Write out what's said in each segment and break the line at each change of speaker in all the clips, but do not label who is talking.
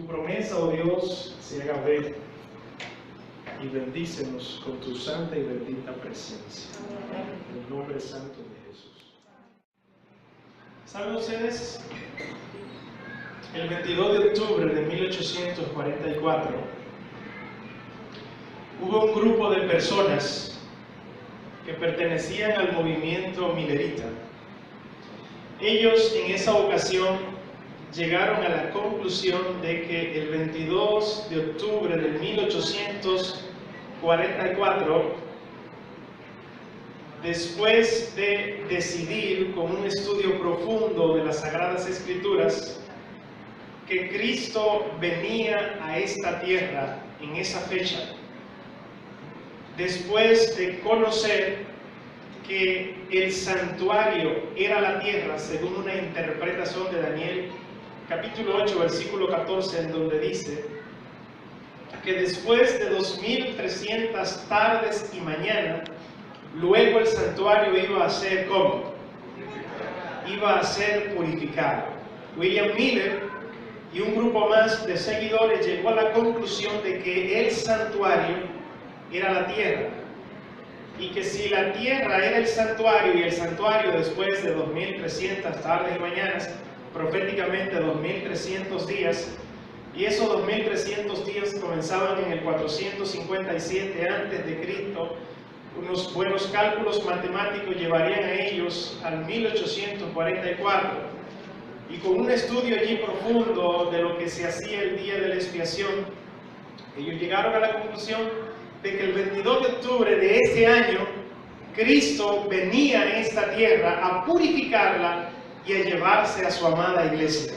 promesa, oh Dios, se haga ver y bendícenos con tu santa y bendita presencia. En el nombre santo de Jesús. ¿Saben ustedes? El 22 de octubre de 1844 hubo un grupo de personas que pertenecían al movimiento milerita. Ellos en esa ocasión llegaron a la conclusión de que el 22 de octubre de 1844, después de decidir con un estudio profundo de las Sagradas Escrituras que Cristo venía a esta tierra en esa fecha, después de conocer que el santuario era la tierra, según una interpretación de Daniel, capítulo 8, versículo 14, en donde dice que después de 2300 tardes y mañana, luego el santuario iba a ser ¿cómo? Iba a ser purificado. William Miller y un grupo más de seguidores llegó a la conclusión de que el santuario era la tierra, y que si la tierra era el santuario, y el santuario después de 2300 tardes y mañanas, proféticamente 2300 días, y esos 2300 días comenzaban en el 457 antes de Cristo, unos buenos cálculos matemáticos llevarían a ellos al 1844, y con un estudio allí profundo de lo que se hacía el día de la expiación, ellos llegaron a la conclusión de que el 22 de octubre de ese año, Cristo venía a esta tierra a purificarla y a llevarse a su amada iglesia.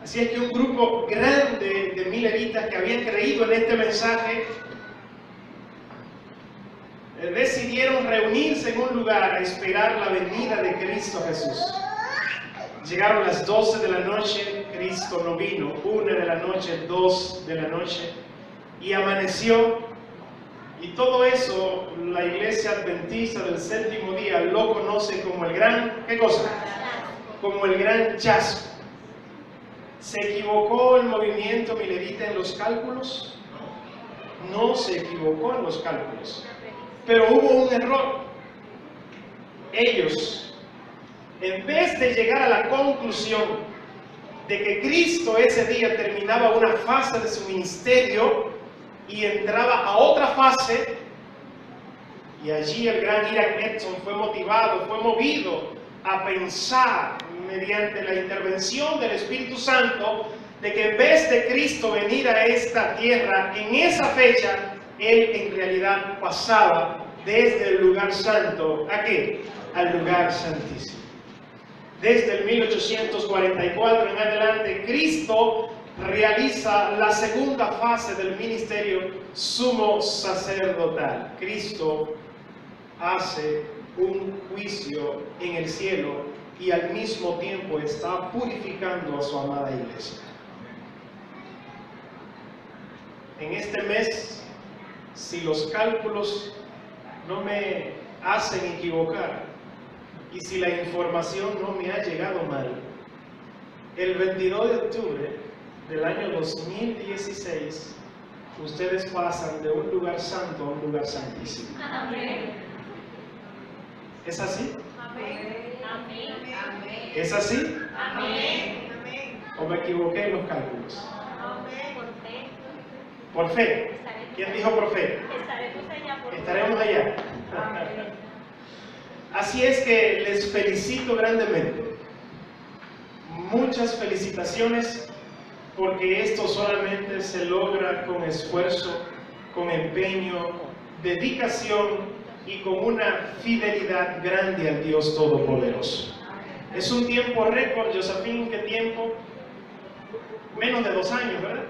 Así es que un grupo grande de mileritas que habían creído en este mensaje decidieron reunirse en un lugar a esperar la venida de Cristo Jesús. Llegaron las 12 de la noche, Cristo no vino, 1 de la noche, 2 de la noche, y amaneció. Y todo eso la Iglesia Adventista del Séptimo Día lo conoce como el gran, ¿qué cosa? Como el gran chasco. ¿Se equivocó el movimiento milerita en los cálculos? No se equivocó en los cálculos, pero hubo un error. Ellos, en vez de llegar a la conclusión de que Cristo ese día terminaba una fase de su ministerio y entraba a otra fase, y allí el gran Isaac Edson fue motivado, fue movido a pensar mediante la intervención del Espíritu Santo de que en vez de Cristo venir a esta tierra en esa fecha, Él en realidad pasaba desde el lugar santo, ¿a qué? Al lugar santísimo. Desde el 1844 en adelante, Cristo realiza la segunda fase del ministerio sumo sacerdotal. Cristo hace un juicio en el cielo y al mismo tiempo está purificando a su amada iglesia. En este mes, si los cálculos no me hacen equivocar y si la información no me ha llegado mal, el 22 de octubre del año 2016, ustedes pasan de un lugar santo a un lugar santísimo.
Amén.
¿Es así?
Amén. Amén.
¿Es así?
Amén.
¿O me equivoqué en los cálculos?
Amén.
¿Por fe? ¿Quién dijo por fe? Estaremos allá. Así es que les felicito grandemente. Muchas felicitaciones, porque esto solamente se logra con esfuerzo, con empeño, dedicación y con una fidelidad grande al Dios Todopoderoso. Es un tiempo récord, Josefín, ¿qué tiempo? Menos de 2 años, ¿verdad?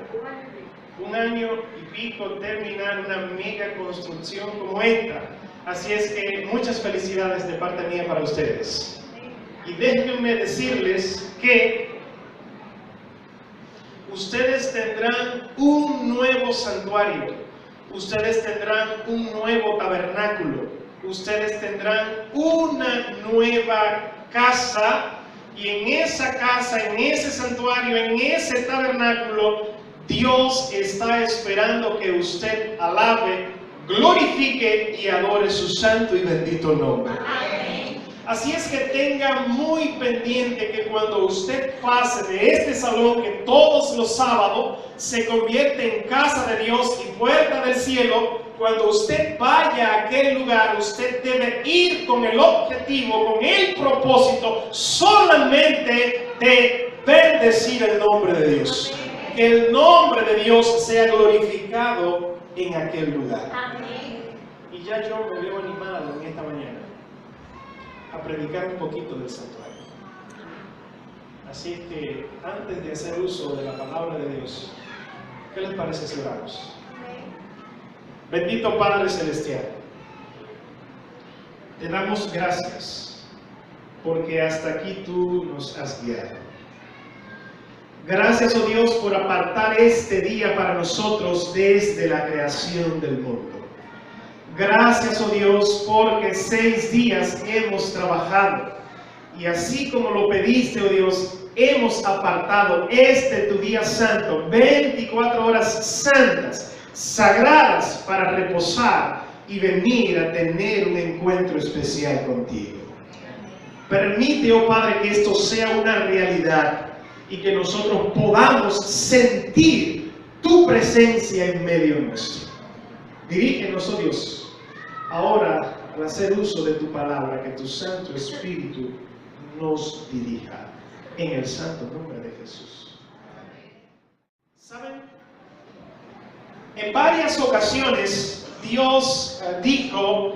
1 año y pico terminar una mega construcción como esta. Así es que muchas felicidades de parte mía para ustedes. Y déjenme decirles que ustedes tendrán un nuevo santuario, ustedes tendrán un nuevo tabernáculo, ustedes tendrán una nueva casa Y en esa casa, en ese santuario, en ese tabernáculo, Dios está esperando que usted alabe, glorifique y adore su santo y bendito nombre. Así es que tenga muy pendiente que cuando usted pase de este salón, que todos los sábados se convierte en casa de Dios y puerta del cielo, cuando usted vaya a aquel lugar, usted debe ir con el objetivo, con el propósito solamente de bendecir el nombre de Dios. Que el nombre de Dios sea glorificado en aquel lugar. Y ya yo me veo animado en esta mañana a predicar un poquito del santuario. Así es que antes de hacer uso de la palabra de Dios, ¿qué les parece si oramos? Bendito Padre Celestial, te damos gracias porque hasta aquí tú nos has guiado. Gracias, oh Dios, por apartar este día para nosotros desde la creación del mundo. Gracias, oh Dios, porque 6 días hemos trabajado y así como lo pediste, oh Dios, hemos apartado tu día santo, 24 horas santas, sagradas para reposar y venir a tener un encuentro especial contigo. Permite, oh Padre, que esto sea una realidad y que nosotros podamos sentir tu presencia en medio nuestro. Dirígenos, oh Dios, ahora al hacer uso de tu palabra, que tu Santo Espíritu nos dirija. En el santo nombre de Jesús. ¿Saben? En varias ocasiones Dios dijo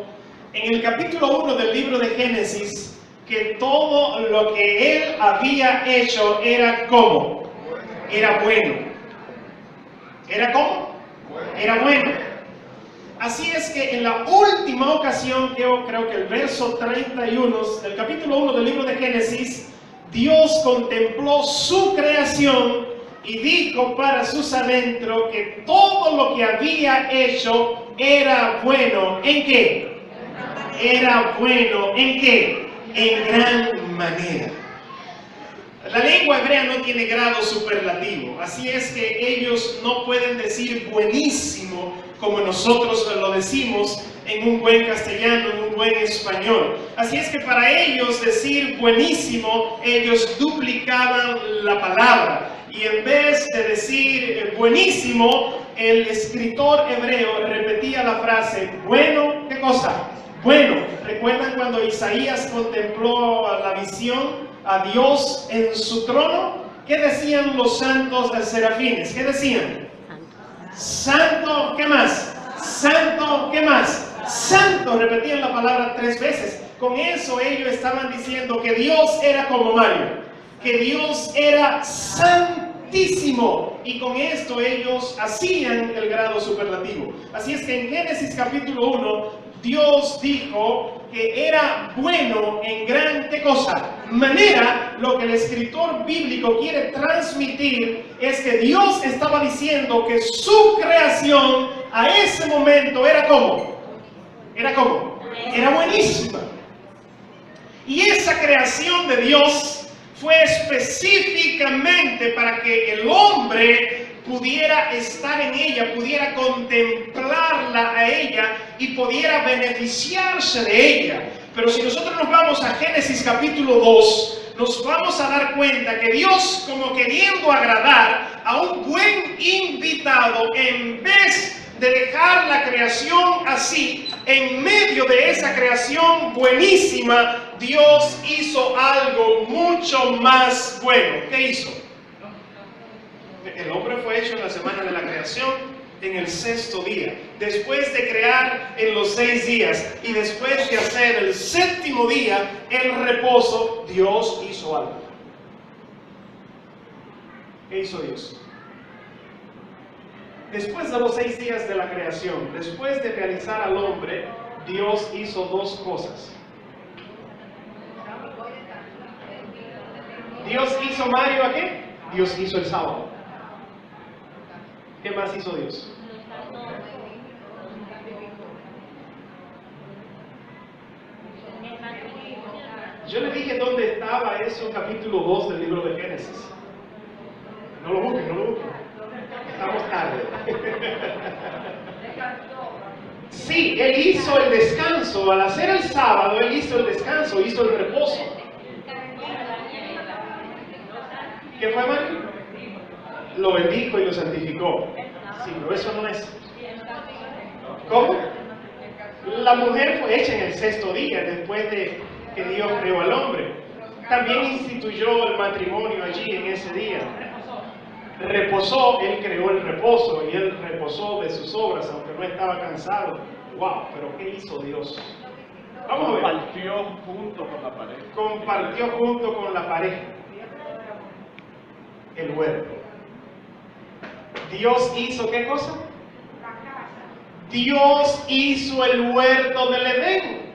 en el capítulo 1 del libro de Génesis que todo lo que Él había hecho era ¿cómo? Era bueno. ¿Era cómo? Era bueno. Así es que en la última ocasión, creo que el verso 31 del capítulo 1 del libro de Génesis, Dios contempló su creación y dijo para sus adentros que todo lo que había hecho era bueno. ¿En qué? Era bueno. ¿En qué? En gran manera. La lengua hebrea no tiene grado superlativo, así es que ellos no pueden decir buenísimo como nosotros lo decimos en un buen castellano, en un buen español. Así es que para ellos decir buenísimo, ellos duplicaban la palabra. Y en vez de decir buenísimo, el escritor hebreo repetía la frase bueno, ¿qué cosa? Bueno. ¿Recuerdan cuando Isaías contempló la visión a Dios en su trono? ¿Qué decían los santos serafines? ¿Qué decían? Santo, ¿qué más? Santo, ¿qué más? Santo, repetían la palabra 3 veces. Con eso ellos estaban diciendo que Dios era como Mario, que Dios era santísimo, y con esto ellos hacían el grado superlativo. Así es que en Génesis capítulo 1, Dios dijo que era bueno en gran ¿qué cosa? Manera. Lo que el escritor bíblico quiere transmitir es que Dios estaba diciendo que su creación a ese momento era ¿cómo? Era ¿cómo? Era buenísima. Y esa creación de Dios fue específicamente para que el hombre pudiera estar en ella, pudiera contemplarla a ella y pudiera beneficiarse de ella. Pero si nosotros nos vamos a Génesis capítulo 2, nos vamos a dar cuenta que Dios, como queriendo agradar a un buen invitado, en vez de dejar la creación así, en medio de esa creación buenísima, Dios hizo algo mucho más bueno. ¿Qué hizo? El hombre fue hecho en la semana de la creación, en el 6º día. Después de crear en los 6 días y después de hacer el 7º día el reposo, Dios hizo algo. ¿Qué hizo Dios? Después de los 6 días de la creación, después de realizar al hombre, Dios hizo 2 cosas. Dios hizo Mario ¿a qué? Dios hizo el sábado. ¿Qué más hizo Dios? Yo le dije dónde estaba eso, capítulo 2 del libro de Génesis. No lo busquen, no lo busquen. Estamos tarde. Sí, él hizo el descanso. Al hacer el sábado, él hizo el descanso, hizo el reposo. ¿Qué fue, Mario? Lo bendijo y lo santificó. Sí, pero eso no es. ¿Cómo? La mujer fue hecha en el sexto día, después de que Dios creó al hombre. También instituyó el matrimonio allí en ese día. Reposó, él creó el reposo y él reposó de sus obras, aunque no estaba cansado. ¡Wow! ¿Pero qué hizo Dios? Vamos a ver.
Compartió junto con la pareja.
Compartió junto con la pareja el huerto. Dios hizo ¿qué cosa? Dios hizo el huerto del Edén.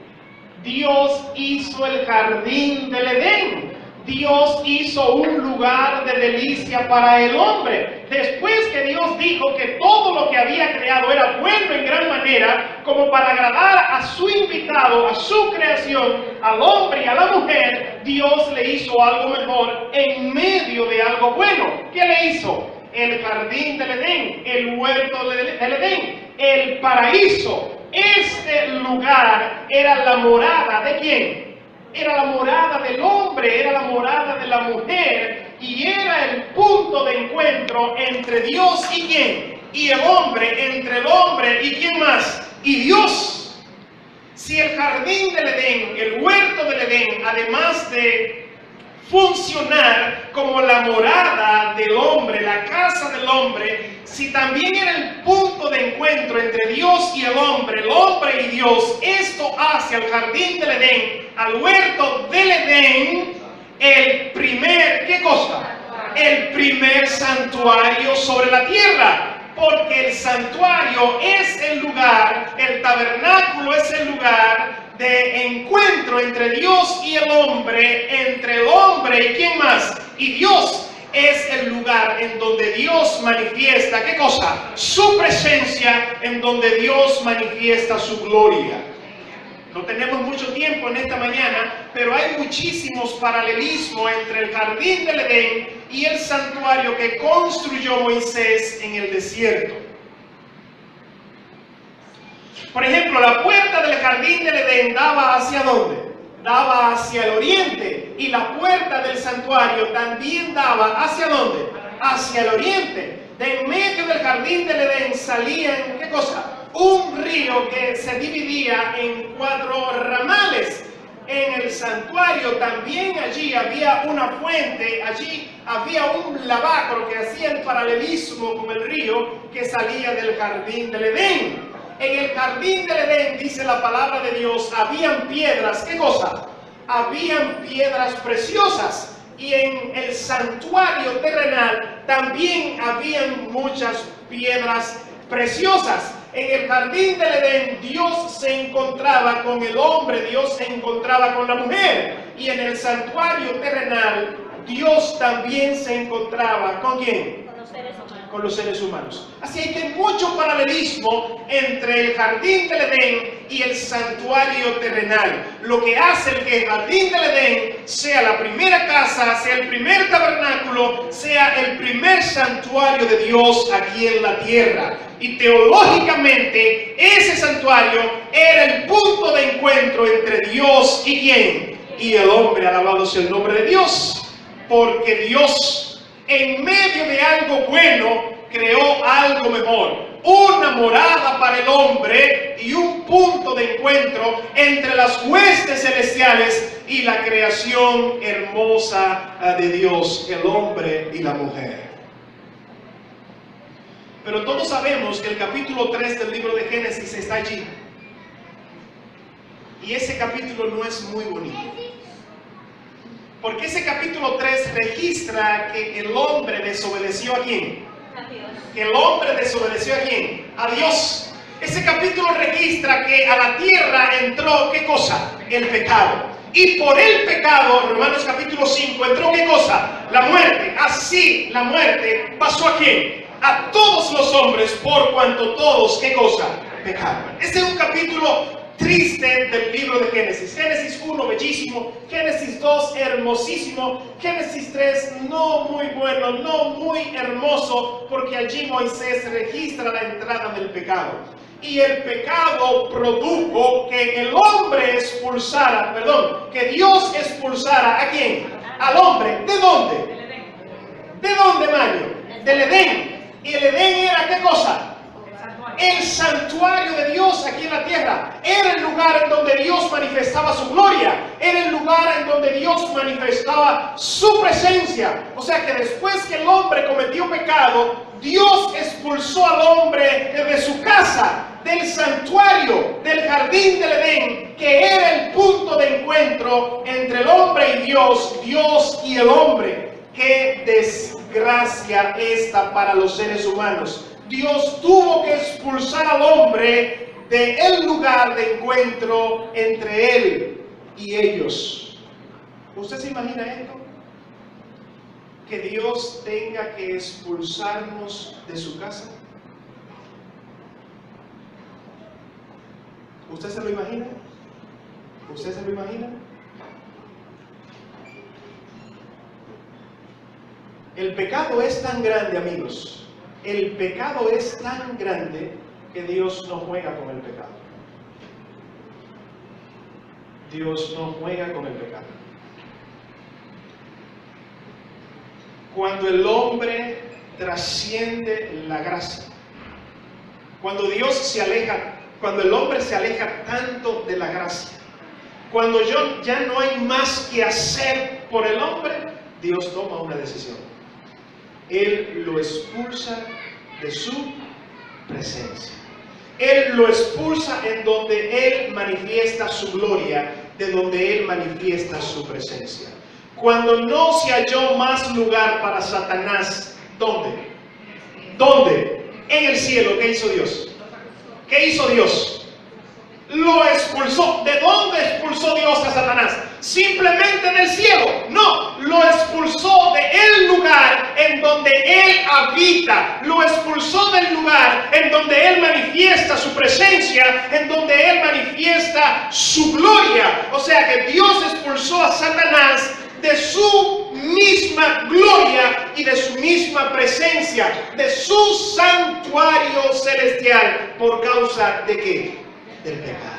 Dios hizo el jardín del Edén. Dios hizo un lugar de delicia para el hombre. Después que Dios dijo que todo lo que había creado era bueno en gran manera, como para agradar a su invitado, a su creación, al hombre y a la mujer, Dios le hizo algo mejor en medio de algo bueno. ¿Qué le hizo? El jardín del Edén, el huerto del Edén, el paraíso. Este lugar era la morada ¿de quién? Era la morada del hombre, era la morada de la mujer y era el punto de encuentro entre Dios y quién, y el hombre, entre el hombre y quién más, y Dios. Si el jardín del Edén, el huerto del Edén, además de funcionar como la morada del hombre, la casa del hombre, si también era el punto de encuentro entre Dios y el hombre y Dios, esto hace al jardín del Edén, al huerto del Edén, el primer, ¿qué cosa? El primer santuario sobre la tierra. Porque el santuario es el lugar, el tabernáculo es el lugar de encuentro entre Dios y el hombre, entre el hombre y quién más, y Dios. Es el lugar en donde Dios manifiesta, ¿qué cosa? Su presencia, en donde Dios manifiesta su gloria. No tenemos mucho tiempo en esta mañana, pero hay muchísimos paralelismos entre el jardín del Edén y el santuario que construyó Moisés en el desierto. Por ejemplo, la puerta del jardín del Edén daba ¿hacia dónde? Daba hacia el oriente, y la puerta del santuario también daba ¿hacia dónde? Hacia el oriente. De en medio del jardín del Edén salían, ¿qué cosa? Un río que se dividía en 4 ramales. En el santuario también allí había una fuente, allí había un lavacro que hacía el paralelismo con el río que salía del jardín del Edén. En el jardín del Edén, dice la palabra de Dios, habían piedras, ¿qué cosa? Habían piedras preciosas. Y en el santuario terrenal también habían muchas piedras preciosas. En el jardín del Edén, Dios se encontraba con el hombre, Dios se encontraba con la mujer. Y en el santuario terrenal, Dios también se encontraba ¿con quién? Con los seres humanos. Así hay que mucho paralelismo entre el jardín del Edén y el santuario terrenal. Lo que hace que el jardín del Edén sea la primera casa, sea el primer tabernáculo, sea el primer santuario de Dios aquí en la tierra. Y teológicamente ese santuario era el punto de encuentro entre Dios y ¿quién? Y el hombre. Alabado sea el nombre de Dios. Porque Dios, en medio de algo bueno, creó algo mejor. Una morada para el hombre y un punto de encuentro entre las huestes celestiales y la creación hermosa de Dios, el hombre y la mujer. Pero todos sabemos que el capítulo 3 del libro de Génesis está allí. Y ese capítulo no es muy bonito. Porque ese capítulo 3 registra que el hombre desobedeció ¿a quién?
A Dios.
Que el hombre desobedeció ¿a quién? A Dios. Ese capítulo registra que a la tierra entró ¿qué cosa? El pecado. Y por el pecado, Romanos capítulo 5, entró ¿qué cosa? La muerte. Así la muerte pasó ¿a quién? A todos los hombres, por cuanto todos ¿qué cosa? Pecaron. Este es un capítulo triste del libro de Génesis. Génesis 1, bellísimo. Génesis 2, hermosísimo. Génesis 3, no muy bueno, no muy hermoso, porque allí Moisés registra la entrada del pecado. Y el pecado produjo que el hombre expulsara, que Dios expulsara ¿a quién? Al hombre. ¿De dónde? ¿De dónde, Mario? Del Edén. ¿Y el Edén era qué cosa? El santuario de Dios aquí en la tierra. Era el lugar en donde Dios manifestaba su gloria. Era el lugar en donde Dios manifestaba su presencia. O sea que después que el hombre cometió pecado, Dios expulsó al hombre de su casa, del santuario, del jardín del Edén, que era el punto de encuentro entre el hombre y Dios, Dios y el hombre. ¡Qué desgracia esta para los seres humanos! Dios tuvo que expulsar al hombre del lugar de encuentro entre él y ellos. ¿Usted se imagina esto? Que Dios tenga que expulsarnos de su casa. ¿Usted se lo imagina? ¿Usted se lo imagina? El pecado es tan grande, amigos. El pecado es tan grande que Dios no juega con el pecado. Dios no juega con el pecado. Cuando el hombre trasciende la gracia, cuando Dios se aleja, cuando el hombre se aleja tanto de la gracia, cuando ya no hay más que hacer por el hombre, Dios toma una decisión. Él lo expulsa de su presencia. Él lo expulsa en donde Él manifiesta su gloria, de donde Él manifiesta su presencia. Cuando no se halló más lugar para Satanás, ¿dónde? ¿Dónde? En el cielo. ¿Qué hizo Dios? ¿Qué hizo Dios? Lo expulsó. ¿De dónde expulsó Dios a Satanás? ¿Simplemente del cielo? No, lo expulsó del lugar en donde Él habita. Lo expulsó del lugar en donde Él manifiesta su presencia, en donde Él manifiesta su gloria. O sea que Dios expulsó a Satanás de su misma gloria y de su misma presencia, de su santuario celestial. ¿Por causa de qué? Del pecado.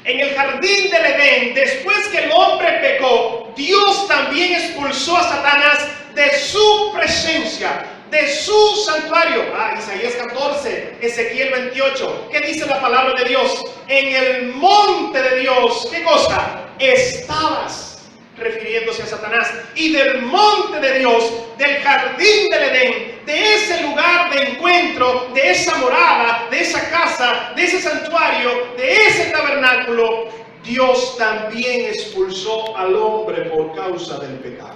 En el jardín del Edén, después que el hombre pecó, Dios también expulsó a Satanás de su presencia, de su santuario. Isaías 14, Ezequiel 28. ¿Qué dice la palabra de Dios? En el monte de Dios, ¿qué cosa? Estabas, refiriéndose a Satanás. Y del monte de Dios, del jardín del Edén, de ese lugar de encuentro, de esa morada, de esa casa, de ese santuario, de ese tabernáculo, Dios también expulsó al hombre por causa del pecado.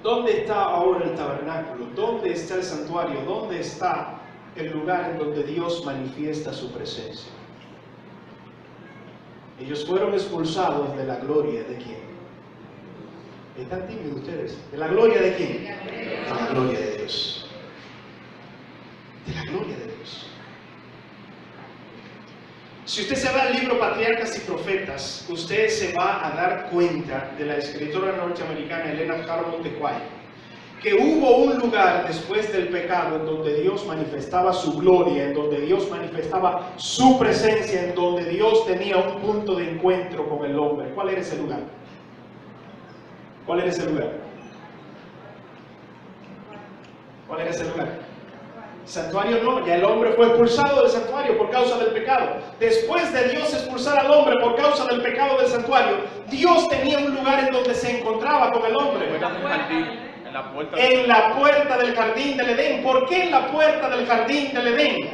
¿Dónde está ahora el tabernáculo? ¿Dónde está el santuario? ¿Dónde está el lugar en donde Dios manifiesta su presencia? Ellos fueron expulsados de la gloria de quién. ¿Están tímidos ustedes? ¿De la gloria de quién? De la gloria de Dios. De la gloria de Dios. Si usted se va al libro Patriarcas y Profetas, usted se va a dar cuenta de la escritora norteamericana Helena Harmon de White, que hubo un lugar después del pecado en donde Dios manifestaba su gloria, en donde Dios manifestaba su presencia, en donde Dios tenía un punto de encuentro con el hombre. ¿Cuál era ese lugar? ¿Cuál era ese lugar? ¿Cuál era ese lugar? Santuario no, ya el hombre fue expulsado del santuario por causa del pecado. Después de Dios expulsar al hombre por causa del pecado del santuario, Dios tenía un lugar en donde se encontraba con el hombre. En la puerta del jardín del Edén. ¿Por qué en la puerta del jardín del Edén?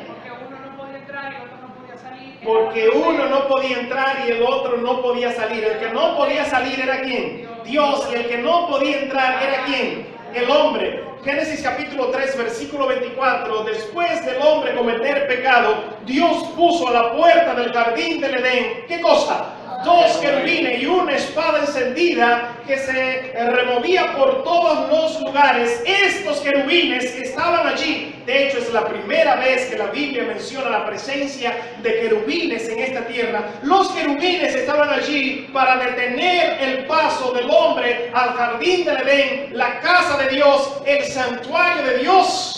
Porque uno no podía entrar y el otro no podía salir. El que no podía salir era ¿quién? Dios. Y el que no podía entrar era ¿quién? El hombre. Génesis capítulo 3, versículo 24. Después del hombre cometer pecado, Dios puso a la puerta del jardín del Edén, ¿qué cosa? dos querubines y una espada encendida que se removía por todos los lugares. Estos querubines estaban allí. De hecho, es la primera vez que la Biblia menciona la presencia de querubines en esta tierra. Los querubines estaban allí para detener el paso del hombre al jardín del Edén, la casa de Dios, el santuario de Dios.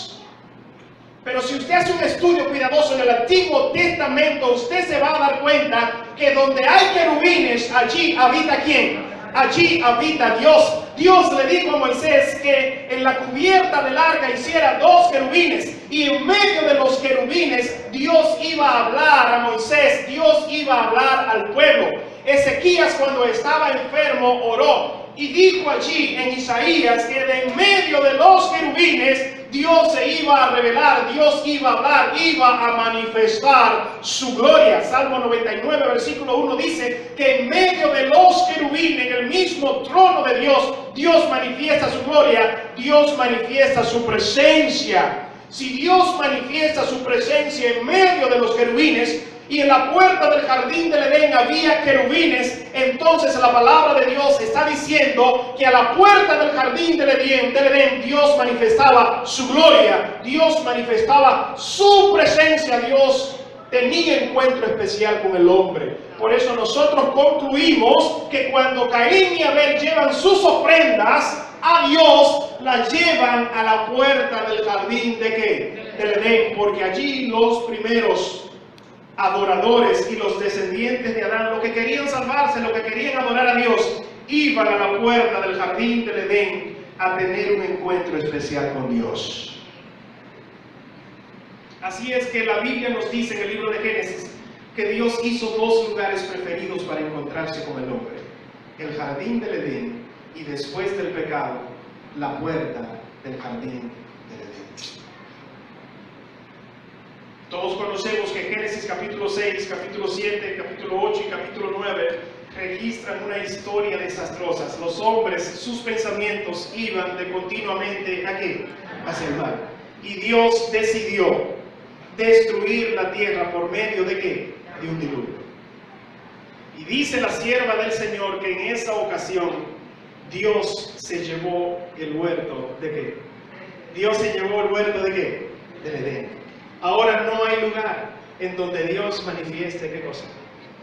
Pero si usted hace un estudio cuidadoso en el Antiguo Testamento, usted se va a dar cuenta que donde hay querubines, allí habita ¿quién? Allí habita Dios. Dios le dijo a Moisés que en la cubierta del arca hiciera dos querubines, y en medio de los querubines Dios iba a hablar a Moisés, Dios iba a hablar al pueblo. Ezequías, cuando estaba enfermo, oró y dijo allí en Isaías que de en medio de los querubines Dios se iba a revelar, Dios iba a hablar, iba a manifestar su gloria. Salmo 99, versículo 1 dice que en medio de los querubines, en el mismo trono de Dios, Dios manifiesta su gloria, Dios manifiesta su presencia. Si Dios manifiesta su presencia en medio de los querubines, y en la puerta del jardín del Edén había querubines, entonces la palabra de Dios está diciendo que a la puerta del jardín del Edén Dios manifestaba su gloria, Dios manifestaba su presencia, Dios tenía encuentro especial con el hombre. Por eso nosotros concluimos que cuando Caín y Abel llevan sus ofrendas a Dios, las llevan a la puerta del jardín de ¿qué? Del Edén, porque allí los primeros adoradores y los descendientes de Adán, los que querían salvarse, los que querían adorar a Dios, iban a la puerta del jardín del Edén a tener un encuentro especial con Dios. Así es que la Biblia nos dice en el libro de Génesis que Dios hizo dos lugares preferidos para encontrarse con el hombre: el jardín del Edén, y después del pecado, la puerta del jardín del Edén. Todos conocemos que Génesis capítulo 6, capítulo 7, capítulo 8 y capítulo 9 registran una historia desastrosa. Los hombres, sus pensamientos iban de continuamente ¿a qué? Hacia el mal. Y Dios decidió destruir la tierra por medio de ¿qué? De un diluvio. Y dice la sierva del Señor que en esa ocasión Dios se llevó el huerto de ¿qué? Dios se llevó el huerto de ¿qué? Del Edén. Ahora no hay lugar en donde Dios manifieste ¿qué cosa?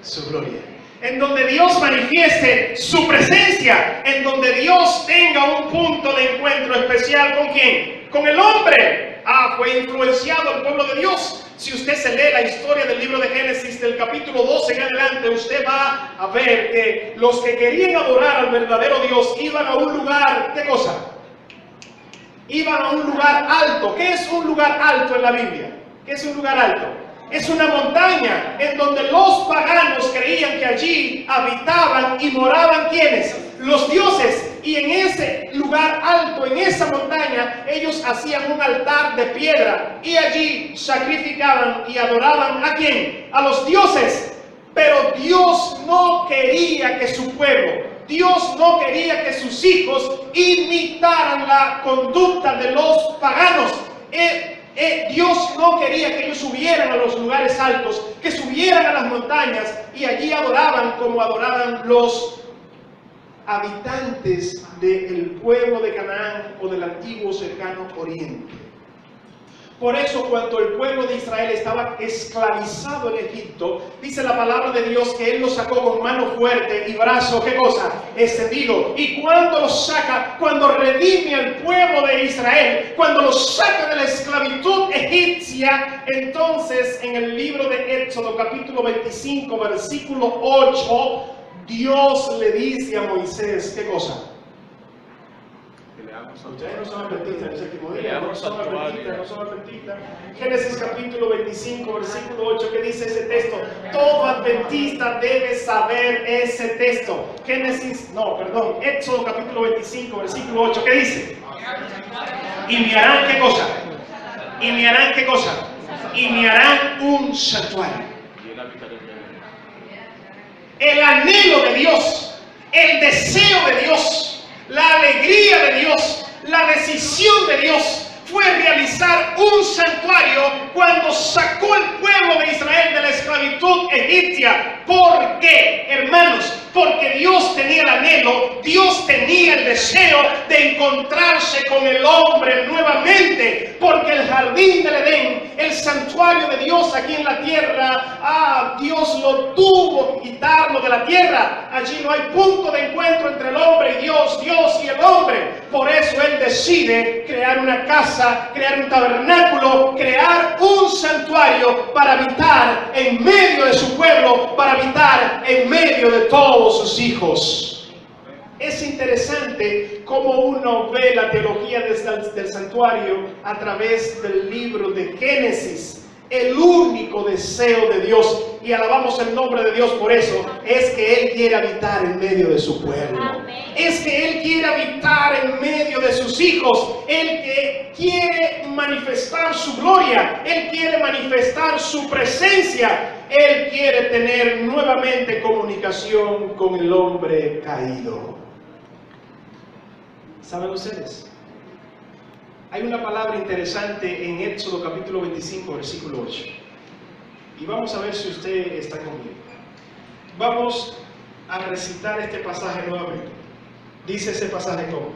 Su gloria. En donde Dios manifieste su presencia. En donde Dios tenga un punto de encuentro especial ¿con quién? Con el hombre. Fue influenciado el pueblo de Dios. Si usted se lee la historia del libro de Génesis del capítulo 12 en adelante, usted va a ver que los que querían adorar al verdadero Dios iban a un lugar, ¿qué cosa? Iban a un lugar alto. ¿Qué es un lugar alto en la Biblia? ¿Qué es un lugar alto? Es una montaña en donde los paganos creían que allí habitaban y moraban ¿quiénes? Los dioses. Y en ese lugar alto, en esa montaña, ellos hacían un altar de piedra y allí sacrificaban y adoraban ¿a quién? A los dioses. Pero Dios no quería que su pueblo, Dios no quería que sus hijos imitaran la conducta de los paganos. Dios no quería que ellos subieran a los lugares altos, que subieran a las montañas y allí adoraban como adoraban los habitantes del pueblo de Canaán o del antiguo cercano oriente. Por eso, cuando el pueblo de Israel estaba esclavizado en Egipto, dice la palabra de Dios que Él los sacó con mano fuerte y brazo, ¿qué cosa? Extendido. Y cuando los saca, cuando redime al pueblo de Israel, cuando los saca de la esclavitud egipcia, entonces en el libro de Éxodo, capítulo 25, versículo 8, Dios le dice a Moisés, ¿qué cosa? Ustedes no son adventistas, no son adventistas. Génesis capítulo 25, versículo 8, ¿qué dice ese texto? Todo adventista debe saber ese texto. Éxodo capítulo 25, versículo 8, ¿qué dice? Y me harán ¿qué cosa? Y me harán ¿qué cosa? Y me harán un santuario. El anhelo de Dios, el deseo de Dios, la alegría de Dios, la decisión de Dios fue realizar un santuario cuando sacó el pueblo de Israel de la esclavitud egipcia. ¿Por qué, hermanos? Porque Dios tenía el anhelo, Dios tenía el deseo de encontrarse con el hombre nuevamente. Porque el jardín del Edén, el santuario de Dios aquí en la tierra, Dios lo tuvo que quitarlo de la tierra. Allí no hay punto de encuentro entre el hombre y Dios, Dios y el hombre. Por eso Él decide crear una casa, crear un tabernáculo, crear un santuario para habitar en medio de su pueblo, para habitar en medio de todos sus hijos. Es interesante cómo uno ve la teología del santuario a través del libro de Génesis. El único deseo de Dios, y alabamos el nombre de Dios por eso, es que Él quiere habitar en medio de su pueblo.
Amén.
Es que Él quiere habitar en medio de sus hijos. Él que quiere manifestar su gloria. Él quiere manifestar su presencia. Él quiere tener nuevamente comunicación con el hombre caído. ¿Saben ustedes? Hay una palabra interesante en Éxodo capítulo 25, versículo 8. Y vamos a ver si usted está conmigo. Vamos a recitar este pasaje nuevamente. Dice ese pasaje como: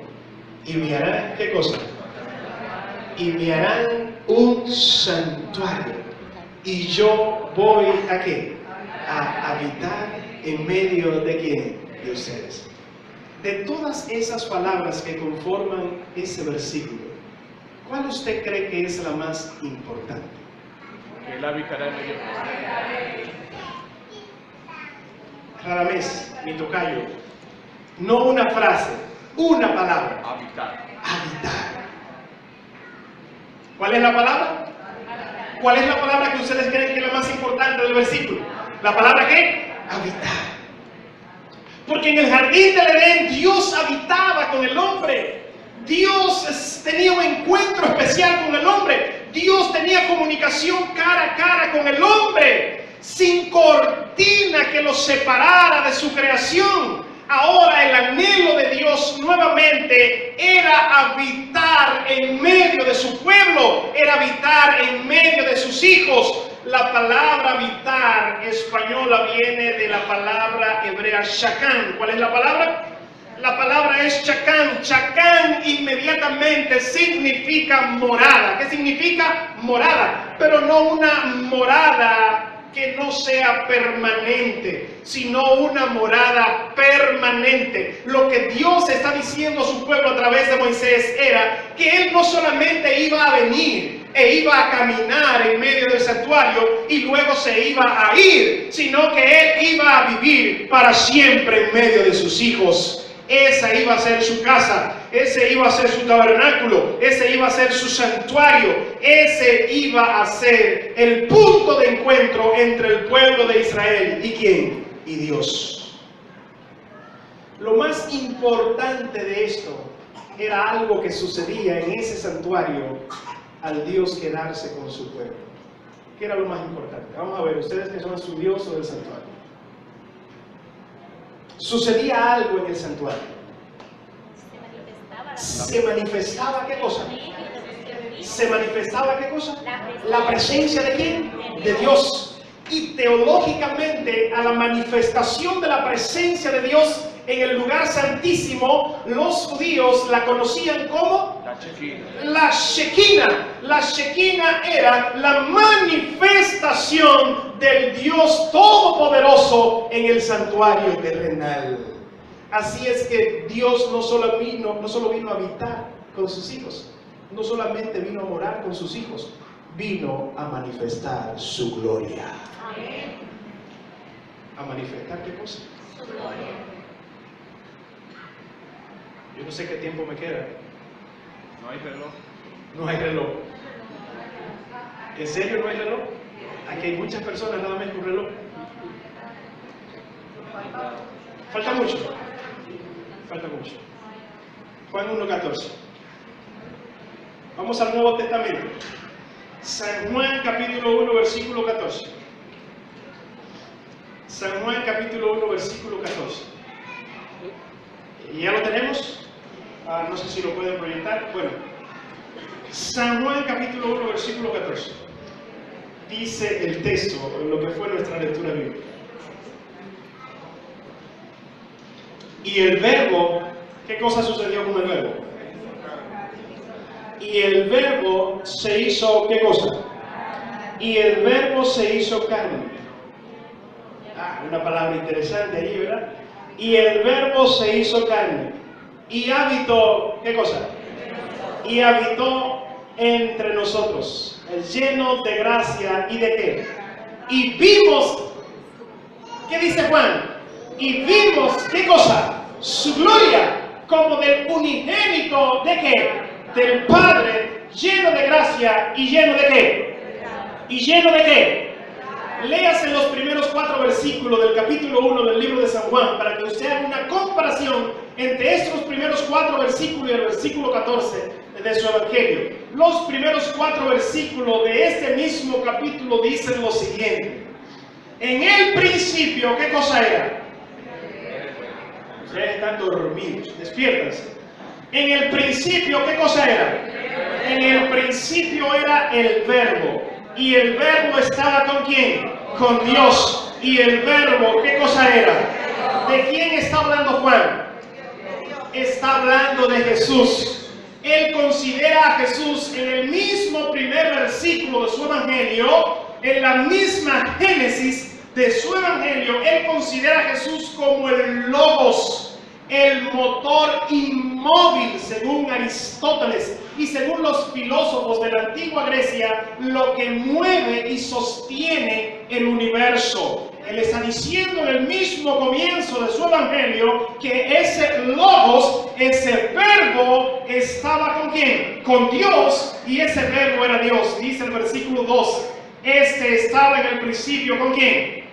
y me harán, ¿qué cosa? Y me harán un santuario. Y yo voy ¿a qué? A habitar en medio de ¿quién? De ustedes. De todas esas palabras que conforman ese versículo, ¿cuál usted cree que es la más importante?
Él habitará en medio de
Radamés, mi tocayo, no una frase, una palabra.
habitar.
Habitar. ¿Cuál es la palabra? ¿Cuál es la palabra que ustedes creen que es la más importante del versículo? ¿La palabra qué? Habitar. Porque en el jardín del Edén Dios habitaba con el hombre. Dios tenía un encuentro especial con el hombre. Dios tenía comunicación cara a cara con el hombre, sin cortina que los separara de su creación. Ahora el anhelo de Dios nuevamente era habitar en medio de su pueblo, era habitar en medio de sus hijos. La palabra habitar española viene de la palabra hebrea shakán. ¿Cuál es la palabra? La palabra es chacán. Chacán inmediatamente significa morada. ¿Qué significa? Morada. Pero no una morada que no sea permanente, sino una morada permanente. Lo que Dios está diciendo a su pueblo a través de Moisés era que Él no solamente iba a venir e iba a caminar en medio del santuario y luego se iba a ir, sino que Él iba a vivir para siempre en medio de sus hijos. Esa iba a ser su casa, ese iba a ser su tabernáculo, ese iba a ser su santuario, ese iba a ser el punto de encuentro entre el pueblo de Israel y ¿quién? Y Dios. Lo más importante de esto era algo que sucedía en ese santuario al Dios quedarse con su pueblo. ¿Qué era lo más importante? Vamos a ver, ustedes que son estudiosos del santuario. Sucedía algo en el santuario. Se manifestaba ¿qué cosa? ¿Se manifestaba qué cosa? La presencia de ¿quién? De Dios. Y teológicamente a la manifestación de la presencia de Dios en el lugar santísimo, los judíos la conocían como
La Shekinah.
la Shekinah. La Shekinah era la manifestación del Dios Todopoderoso en el santuario terrenal. Así es que Dios no solo vino a habitar con sus hijos, no solamente vino a morar con sus hijos, vino a manifestar su gloria.
Amén.
¿A manifestar qué cosa?
Su gloria.
Yo no sé qué tiempo me queda.
No hay reloj.
No hay reloj. ¿En serio no hay reloj? Aquí hay muchas personas nada más con reloj. Falta mucho. Falta mucho. Juan 1:14. Vamos al Nuevo Testamento. San Juan capítulo 1 versículo 14. San Juan capítulo 1 versículo 14. ¿Y ya lo tenemos? No sé si lo pueden proyectar. Bueno, San Juan capítulo 1, versículo 14. Dice el texto, lo que fue nuestra lectura bíblica. Y el verbo, ¿qué cosa sucedió con el verbo? Y el verbo se hizo, ¿qué cosa? Y el verbo se hizo carne. Una palabra interesante ahí, ¿verdad? Y el verbo se hizo carne. Y habitó, ¿qué cosa? Y habitó entre nosotros, lleno de gracia y de qué. Y vimos, ¿qué dice Juan? Y vimos, ¿qué cosa? Su gloria, como del unigénito, ¿de qué? Del Padre, lleno de gracia y lleno de qué. ¿Y lleno de qué? Léase los primeros 4 versículos del capítulo 1 del libro de San Juan para que usted haga una comparación entre estos primeros 4 versículos y el versículo 14 de su evangelio. Los primeros 4 versículos de este mismo capítulo dicen lo siguiente. En el principio, ¿qué cosa era? Ustedes están dormidos, despiértense. En el principio, ¿qué cosa era? En el principio era el verbo. Y el verbo estaba ¿con quién? Con Dios. Y el verbo, ¿qué cosa era? ¿De quién está hablando Juan? Está hablando de Jesús. Él considera a Jesús en el mismo primer versículo de su evangelio, en la misma génesis de su evangelio, él considera a Jesús como el logos, el motor inmóvil, según Aristóteles y según los filósofos de la antigua Grecia, lo que mueve y sostiene el universo. Él está diciendo en el mismo comienzo de su evangelio que ese logos, ese verbo, estaba ¿con quién? Con Dios, y ese verbo era Dios. Dice el versículo 2, este estaba en el principio ¿con quién?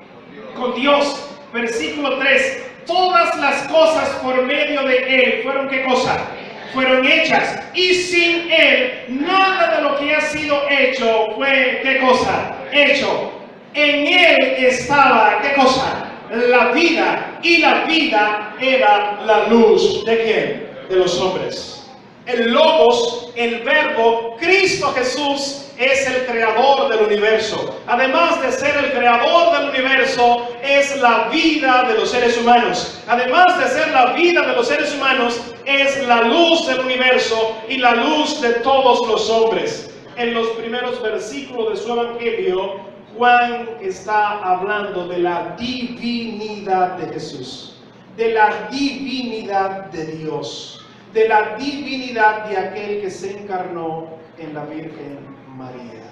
Con Dios. Versículo 3, todas las cosas por medio de Él fueron ¿qué cosa? Fueron hechas, y sin Él nada de lo que ha sido hecho fue ¿qué cosa? Hecho. En Él estaba ¿qué cosa? La vida, y la vida era la luz ¿de quién? De los hombres. El logos, el verbo, Cristo Jesús es el creador del universo. Además de ser el creador del universo, es la vida de los seres humanos. Además de ser la vida de los seres humanos, es la luz del universo y la luz de todos los hombres. En los primeros versículos de su evangelio, Juan está hablando de la divinidad de Jesús, de la divinidad de Dios, de la divinidad de aquel que se encarnó en la Virgen María.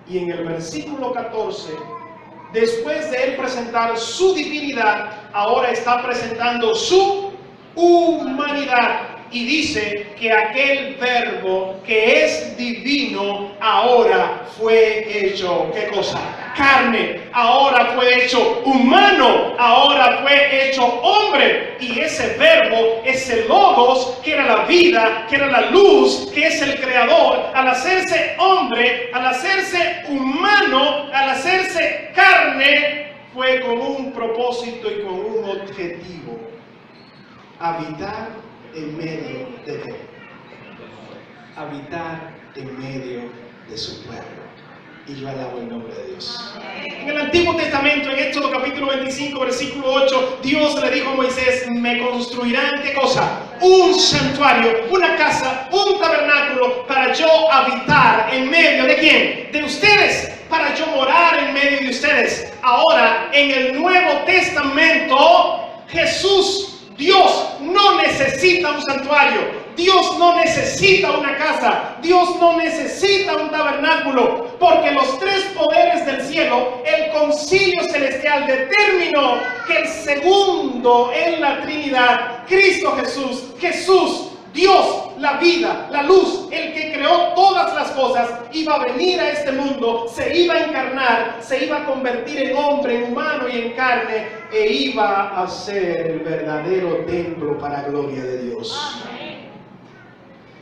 Y en el versículo 14, después de él presentar su divinidad, ahora está presentando su humanidad. Y dice que aquel verbo que es divino ahora fue hecho, ¿qué cosa? Carne, ahora fue hecho humano, ahora fue hecho hombre. Y ese verbo, ese logos, que era la vida, que era la luz, que es el creador, al hacerse hombre, al hacerse humano, al hacerse carne, fue con un propósito y con un objetivo: habitar en medio de él, habitar en medio de su pueblo. Y yo alabo el nombre de Dios. En el Antiguo Testamento, en Éxodo capítulo 25, versículo 8, Dios le dijo a Moisés: me construirán ¿qué cosa? Un santuario, una casa, un tabernáculo para yo habitar en medio de ¿quién? De ustedes, para yo morar en medio de ustedes. Ahora, en el Nuevo Testamento, Jesús, Dios no necesita un santuario, Dios no necesita una casa, Dios no necesita un tabernáculo, porque los tres poderes del cielo, el concilio celestial, determinó que el segundo en la Trinidad, Cristo Jesús, Dios, la vida, la luz, el que creó todas las cosas, iba a venir a este mundo, se iba a encarnar, se iba a convertir en hombre, en humano y en carne, e iba a ser el verdadero templo para gloria de Dios.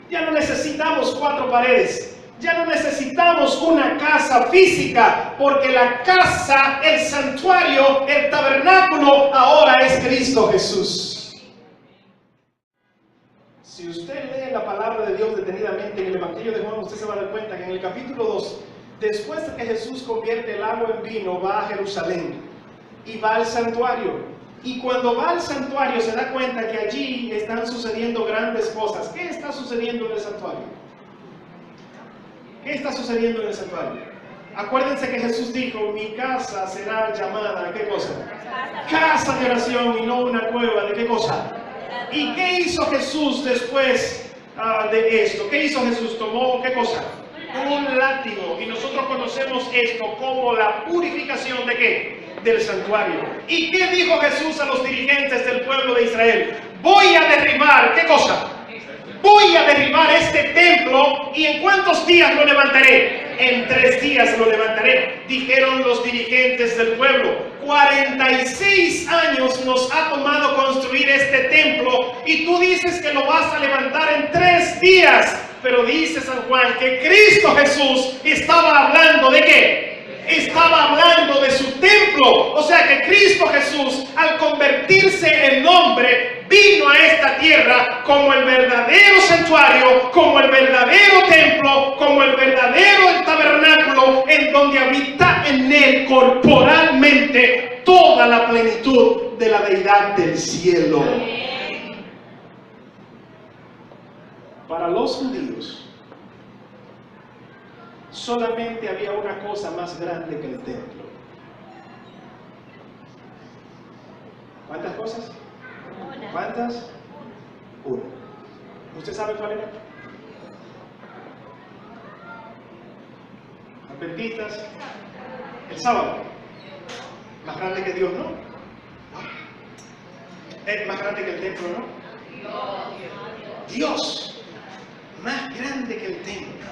Ya no necesitamos 4 paredes, ya no necesitamos una casa física, porque la casa, el santuario, el tabernáculo ahora es Cristo Jesús. Si usted lee la palabra de Dios detenidamente en el Evangelio de Juan, usted se va a dar cuenta que en el capítulo 2, después de que Jesús convierte el agua en vino, va a Jerusalén y va al santuario. Y cuando va al santuario se da cuenta que allí están sucediendo grandes cosas. ¿Qué está sucediendo en el santuario? ¿Qué está sucediendo en el santuario? Acuérdense que Jesús dijo, mi casa será llamada, ¿qué cosa? Casa de oración y no una cueva, ¿de qué cosa? ¿Y qué hizo Jesús después de esto? ¿Qué hizo Jesús? Tomó, ¿qué cosa? Un látigo. Y nosotros conocemos esto como la purificación ¿de qué? Del santuario. ¿Y qué dijo Jesús a los dirigentes del pueblo de Israel? Voy a derribar, ¿qué cosa? Voy a derribar este templo y ¿en cuántos días lo levantaré? En 3 días lo levantaré, dijeron los dirigentes del pueblo. 46 años nos ha tomado construir este templo y tú dices que lo vas a levantar en 3 días. Pero dice San Juan que Cristo Jesús estaba hablando ¿de qué? Estaba hablando de su templo. O sea que Cristo Jesús, al convertirse en hombre, vino a esta tierra como el verdadero santuario, como el verdadero templo, como el verdadero tabernáculo, en donde habita en él corporalmente toda la plenitud de la deidad del cielo. Para los judíos, solamente había una cosa más grande que el templo. ¿Cuántas cosas? ¿Cuántas? Una. ¿Usted sabe cuál era? Adventistas. El sábado. Más grande que Dios, ¿no? Es más grande que el templo, ¿no? Dios. Más grande que el templo.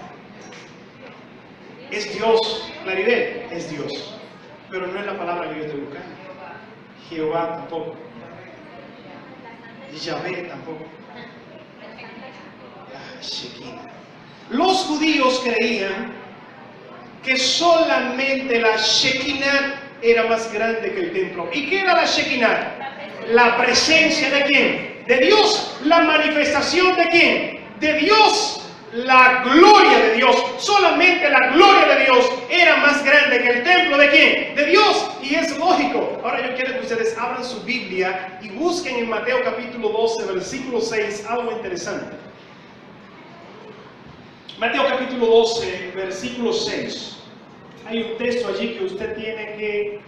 Es Dios, Claribel, es Dios. Pero no es la palabra que yo estoy buscando. Jehová tampoco. Yahvé tampoco. Shekinah. Los judíos creían que solamente la Shekinah era más grande que el templo. ¿Y qué era la Shekinah? La presencia de quién? De Dios. La manifestación de quién? De Dios. La gloria de Dios, solamente la gloria de Dios era más grande que el templo de quién? De Dios. Y es lógico. Ahora yo quiero que ustedes abran su Biblia y busquen en Mateo capítulo 12, versículo 6, algo interesante. Mateo capítulo 12, versículo 6. Hay un texto allí que usted tiene que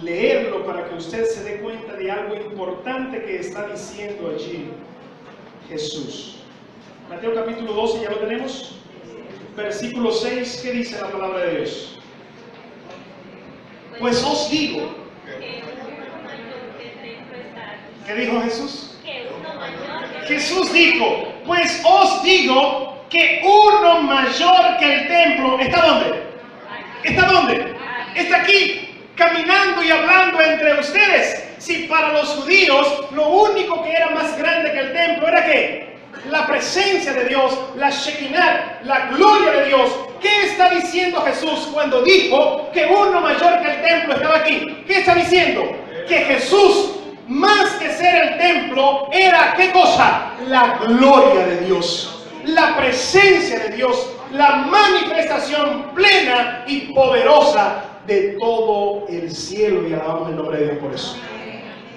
leerlo para que usted se dé cuenta de algo importante que está diciendo allí Jesús. Mateo capítulo 12, ¿ya lo tenemos? Versículo 6, ¿qué dice la palabra de Dios? Pues os digo. ¿Qué dijo Jesús? Jesús dijo, pues os digo que uno mayor que el templo, ¿está dónde? ¿Está dónde? Está aquí, caminando y hablando entre ustedes. Si para los judíos lo único que era más grande que el templo era ¿qué? La presencia de Dios, la Shekinah, la gloria de Dios. ¿Qué está diciendo Jesús cuando dijo que uno mayor que el templo estaba aquí? ¿Qué está diciendo? Que Jesús, más que ser el templo, era ¿qué cosa? La gloria de Dios, la presencia de Dios, la manifestación plena y poderosa de todo el cielo. Y alabamos el nombre de Dios por eso.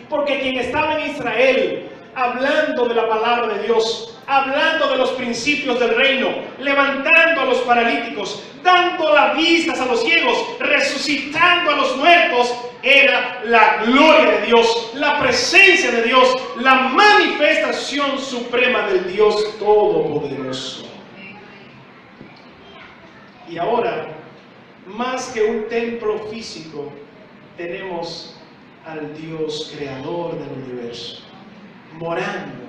Porque quien estaba en Israel hablando de la palabra de Dios, hablando de los principios del reino, levantando a los paralíticos, dando las vistas a los ciegos, resucitando a los muertos, era la gloria de Dios, la presencia de Dios, la manifestación suprema del Dios Todopoderoso. Y ahora, más que un templo físico, tenemos al Dios creador del universo, morando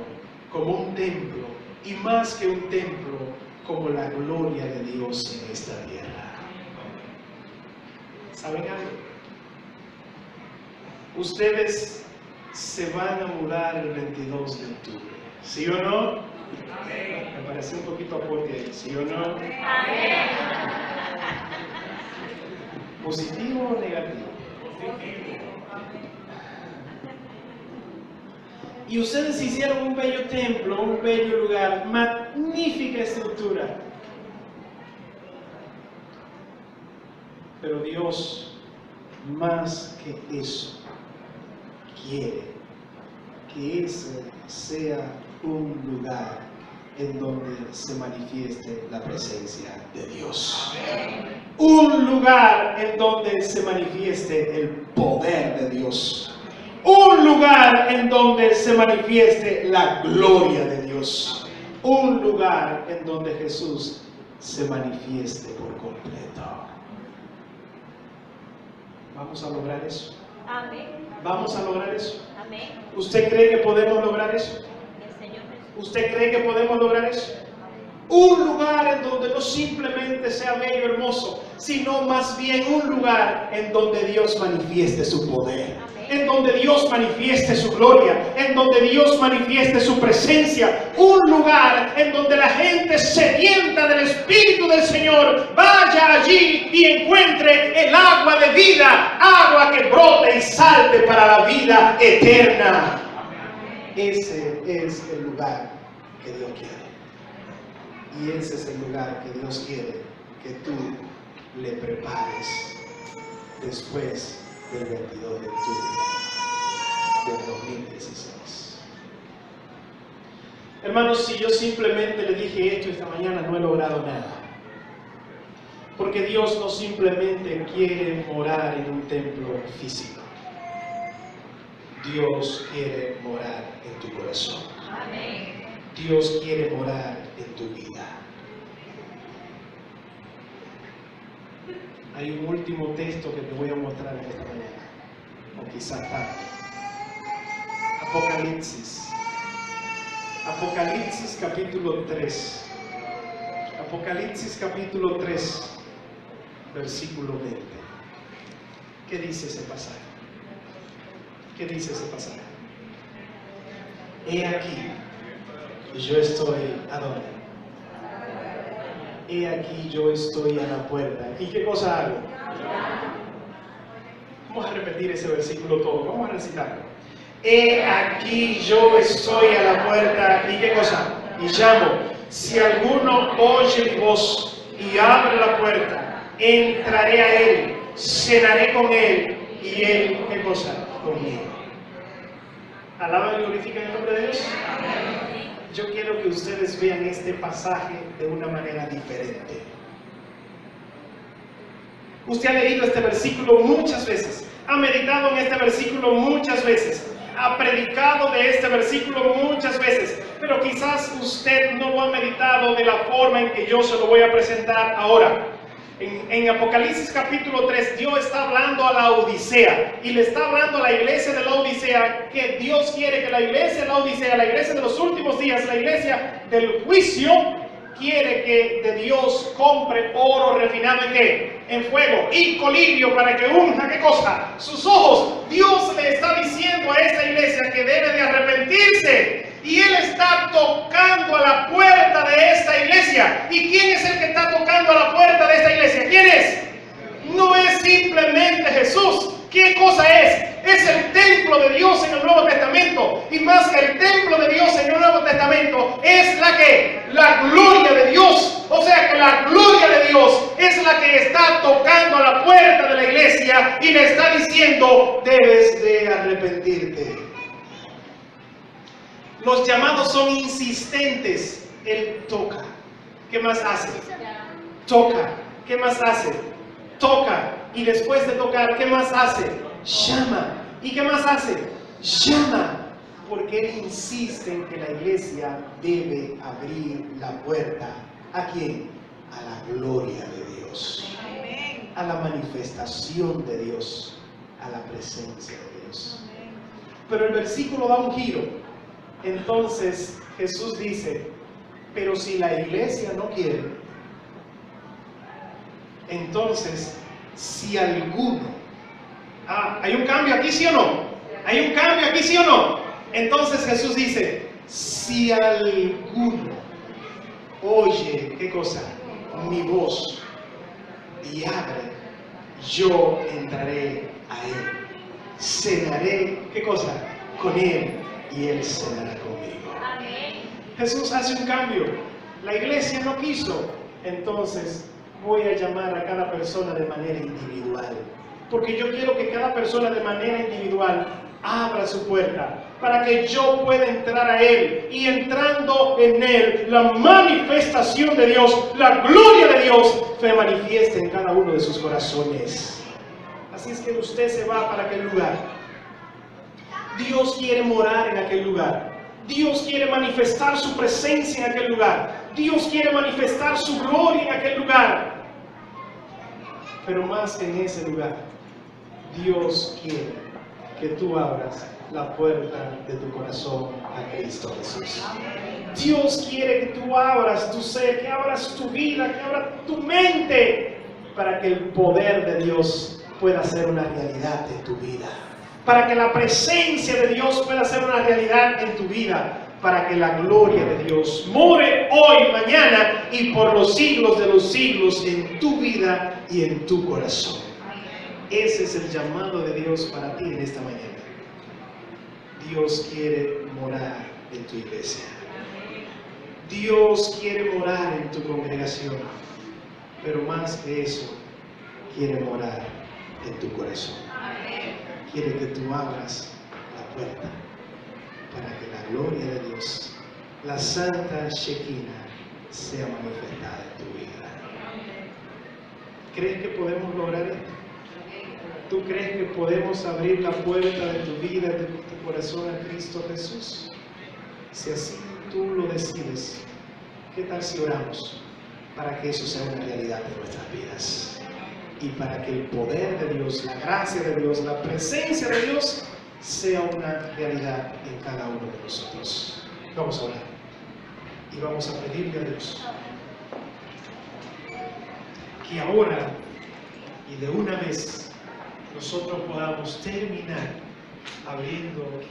como un templo, y más que un templo, como la gloria de Dios en esta tierra. ¿Saben algo? Ustedes se van a mudar el 22 de octubre, ¿sí o no? Amén. Me pareció un poquito aporte ahí, ¿sí o no? Amén. ¿Positivo o negativo? Y ustedes hicieron un bello templo, un bello lugar, magnífica estructura. Pero Dios, más que eso, quiere que ese sea un lugar en donde se manifieste la presencia de Dios. Un lugar en donde se manifieste el poder de Dios. Un lugar en donde se manifieste la gloria de Dios. Un lugar en donde Jesús se manifieste por completo. ¿Vamos a lograr eso?
Amén.
¿Vamos a lograr eso?
Amén.
¿Usted cree que podemos lograr eso?
El Señor Jesús.
¿Usted cree que podemos lograr eso? Un lugar en donde no simplemente sea bello, hermoso, sino más bien un lugar en donde Dios manifieste su poder, en donde Dios manifieste su gloria, en donde Dios manifieste su presencia. Un lugar en donde la gente sedienta del Espíritu del Señor vaya allí y encuentre el agua de vida, agua que brote y salte para la vida eterna. Ese es el lugar que Dios quiere. Y ese es el lugar que Dios quiere que tú le prepares después del 22 de octubre del 2016. Hermanos, si yo simplemente le dije esto esta mañana, no he logrado nada. Porque Dios no simplemente quiere morar en un templo físico. Dios quiere morar en tu corazón.
Amén.
Dios quiere morar en tu vida. Hay un último texto que te voy a mostrar en esta mañana, o quizás tarde. Apocalipsis. Apocalipsis capítulo 3. Apocalipsis capítulo 3, versículo 20. ¿Qué dice ese pasaje? ¿Qué dice ese pasaje? He aquí, yo estoy, ¿a dónde? He aquí, yo estoy a la puerta. ¿Y qué cosa hago? Vamos a repetir ese versículo todo. Vamos a recitarlo. He aquí, yo estoy a la puerta. ¿Y qué cosa? Y llamo. Si alguno oye mi voz y abre la puerta, entraré a él, cenaré con él y él, ¿qué cosa? Conmigo. Alaban y glorifican el nombre de Dios. Yo quiero que ustedes vean este pasaje de una manera diferente. Usted ha leído este versículo muchas veces, ha meditado en este versículo muchas veces, ha predicado de este versículo muchas veces, pero quizás usted no lo ha meditado de la forma en que yo se lo voy a presentar ahora. En Apocalipsis capítulo 3, Dios está hablando a la Odisea y le está hablando a la iglesia de la Odisea que Dios quiere que la iglesia de la Odisea, la iglesia de los últimos días, la iglesia del juicio, quiere que de Dios compre oro refinado ¿en qué? En fuego y colirio para que unja, ¿qué cosa? Sus ojos. Dios le está diciendo a esta iglesia que debe de arrepentirse. Y Él está tocando a la puerta de esta iglesia. ¿Y quién es el que está tocando a la puerta de esta iglesia? ¿Quién es? No es simplemente Jesús. ¿Qué cosa es? Es el templo de Dios en el Nuevo Testamento. Y más que el templo de Dios en el Nuevo Testamento, es la que, la gloria de Dios. O sea que la gloria de Dios es la que está tocando a la puerta de la iglesia y le está diciendo, debes de arrepentirte. Los llamados son insistentes. Él toca. ¿Qué más hace? Toca. ¿Qué más hace? Toca. Y después de tocar, ¿qué más hace? Llama. ¿Y qué más hace? Llama. Porque Él insiste en que la iglesia debe abrir la puerta. ¿A quién? A la gloria de Dios. A la manifestación de Dios. A la presencia de Dios. Pero el versículo da un giro. Entonces Jesús dice, pero si la iglesia no quiere, entonces si alguno, ¿hay un cambio aquí sí o no? ¿Hay un cambio aquí sí o no? Entonces Jesús dice, si alguno oye, ¿qué cosa? Mi voz y abre, yo entraré a él, cenaré, ¿qué cosa? Con él y Él cenará conmigo.
Amén.
Jesús hace un cambio. La iglesia no quiso. Entonces voy a llamar a cada persona de manera individual. Porque yo quiero que cada persona de manera individual abra su puerta para que yo pueda entrar a Él. Y entrando en Él, la manifestación de Dios, la gloria de Dios, se manifieste en cada uno de sus corazones. Así es que usted se va para aquel lugar. Dios quiere morar en aquel lugar. Dios quiere manifestar su presencia en aquel lugar. Dios quiere manifestar su gloria en aquel lugar. Pero más que en ese lugar, Dios quiere que tú abras la puerta de tu corazón a Cristo Jesús. Dios quiere que tú abras tu ser, que abras tu vida, que abras tu mente, para que el poder de Dios pueda ser una realidad en tu vida. Para que la presencia de Dios pueda ser una realidad en tu vida. Para que la gloria de Dios more hoy, mañana y por los siglos de los siglos en tu vida y en tu corazón. Ese es el llamado de Dios para ti en esta mañana. Dios quiere morar en tu iglesia. Dios quiere morar en tu congregación. Pero más que eso, quiere morar en tu corazón. Quiere que tú abras la puerta para que la gloria de Dios, la Santa Shekinah, sea manifestada en tu vida. ¿Crees que podemos lograr esto? ¿Tú crees que podemos abrir la puerta de tu vida, de tu corazón a Cristo Jesús? Si así tú lo decides, ¿qué tal si oramos para que eso sea una realidad de nuestras vidas? Y para que el poder de Dios, la gracia de Dios, la presencia de Dios sea una realidad en cada uno de nosotros. Vamos a orar y vamos a pedirle a Dios que ahora y de una vez nosotros podamos terminar abriendo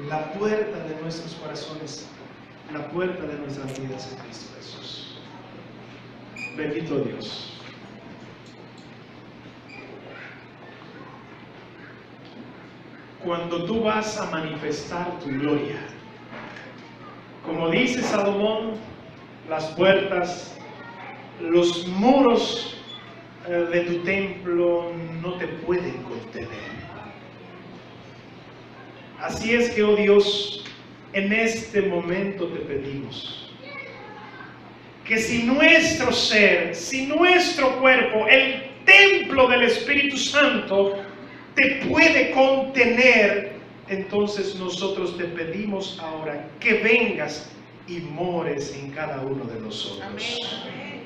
la puerta de nuestros corazones, la puerta de nuestras vidas en Cristo Jesús. Bendito Dios. Cuando tú vas a manifestar tu gloria, como dice Salomón, las puertas, los muros de tu templo no te pueden contener. Así es que, oh Dios, en este momento te pedimos que si nuestro ser, si nuestro cuerpo, el templo del Espíritu Santo, te puede contener, entonces nosotros te pedimos ahora que vengas y mores en cada uno de nosotros. Amén.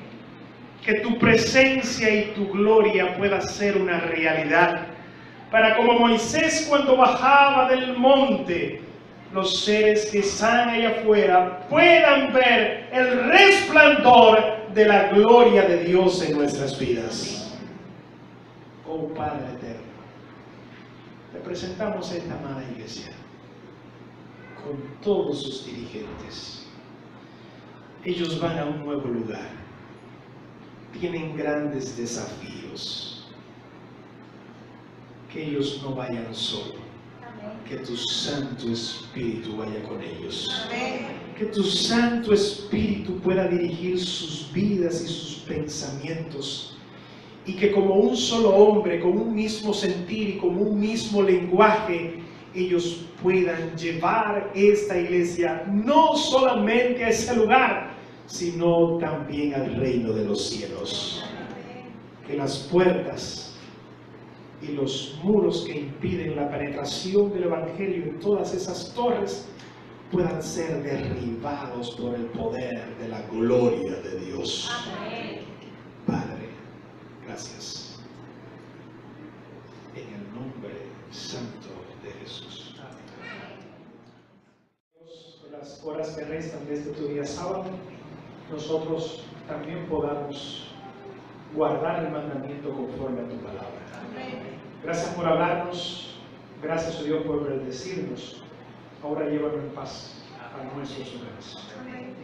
Que tu presencia y tu gloria pueda ser una realidad, para como Moisés cuando bajaba del monte, los seres que están allá afuera puedan ver el resplandor de la gloria de Dios en nuestras vidas. Oh Padre eterno, te presentamos a esta amada iglesia con todos sus dirigentes. Ellos van a un nuevo lugar, tienen grandes desafíos. Que ellos no vayan solos, que tu Santo Espíritu vaya con ellos. Que tu Santo Espíritu pueda dirigir sus vidas y sus pensamientos, y que como un solo hombre, con un mismo sentir y con un mismo lenguaje, ellos puedan llevar esta iglesia no solamente a ese lugar, sino también al reino de los cielos. Que las puertas y los muros que impiden la penetración del Evangelio en todas esas torres puedan ser derribados por el poder de la gloria de Dios. Amén. Padre, gracias. En el nombre santo de Jesús. Amén. En las horas que restan de este tu día sábado, nosotros también podamos guardar el mandamiento conforme a tu palabra. Amén. Gracias por hablarnos, gracias, oh Dios, por bendecirnos. Ahora llévanos en paz a nuestros hogares. Amén.